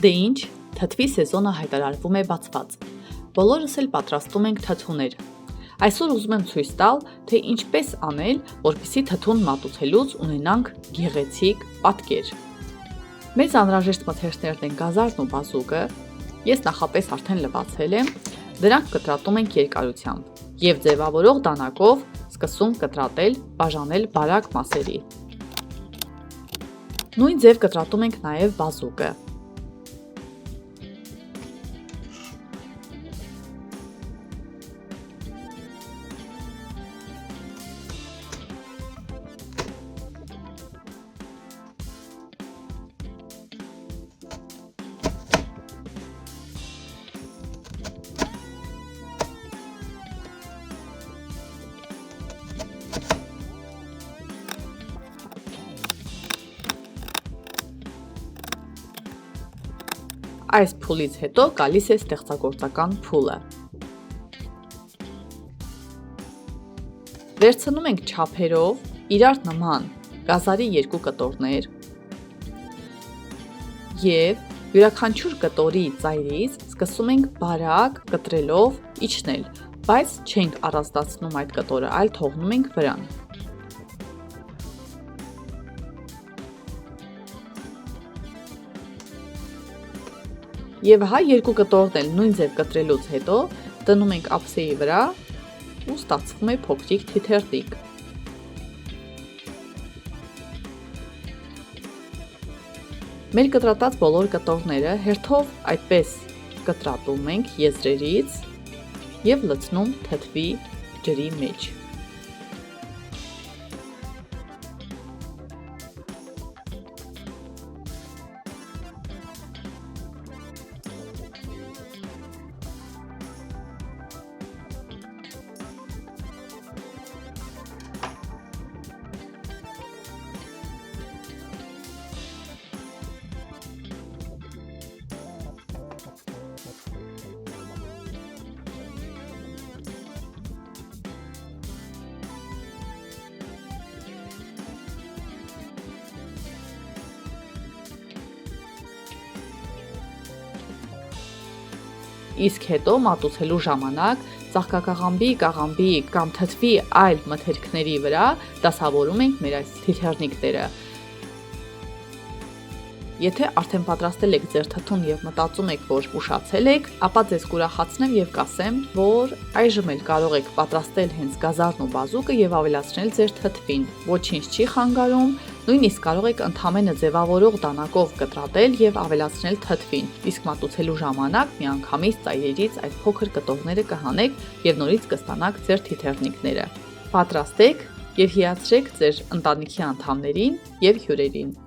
Դե ինչ, թթվի սեզոնը հայտարարվում է բացված։ Բոլորս էլ պատրաստում ենք թթուներ։ Այսօր ուզում եմ ցույց տալ, թե ինչպես անել, որպեսզի թթուն մատուցելուց ունենանք գեղեցիկ պատկեր։ Մեզ անհրաժեշտ մթերքներն են գազարն ու բազուկը։ Ես նախապես արդեն լվացել եմ, դրանք կտրատում ենք երկարությամբ եւ ձևավորող դանակով սկսում կտրատել, բաժանել բարակ մասերի։ Նույն ձև կտրատում ենք նաեւ բազուկը։ Այս փուլից հետո գալիս է ստեղծագործական փուլը։ Վերցնում ենք չափերով իրար նման գազարի երկու կտորներ եւ յուրաքանչյուր կտորի ծայրից սկսում ենք բարակ կտրելով իջնել, բայց չենք առանձնացնում այդ կտորը, այլ թողնում ենք վրան։ Եվ հա երկու կտորն էլ նույն ձև կտրելուց հետո դնում ենք ափսեի վրա ու ստացվում է փոքրիկ թիթեռնիկ։ Մեր կտրատած բոլոր կտորները հերթով այդպես կտրատում ենք եզրերից եւ լցնում թթվի ջրի մեջ։ Իսկ հետո մատուցելու ժամանակ ծաղկակաղամբի, կաղամբի կամ թթվի այլ մթերքների վրա դասավորում ենք մեր այս թիթեռնիկները։ Եթե արդեն պատրաստել եք ձեր թթուն եւ մտածում եք, որ ուշացել եք, ապա ձեզ կուրախացնեմ եւ կասեմ, որ այժմ էլ կարող եք պատրաստել հենց գազարն ու բազուկը եւ ավելացնել ձեր թթվին։ Ոչինչ չի խանգարում, նույնիսկ կարող եք ընդհանրապես ձևավորող դանակով կտրատել եւ ավելացնել թթվին։ Իսկ մատուցելու ժամանակ միանգամից ծայրերից այդ փոքր կտորները կհանեք եւ նորից կստանաք ձեր թիթեռնիկները։ Պատրաստեք եւ հիացրեք ձեր ընտանիքի անդամներին եւ հյուրերին։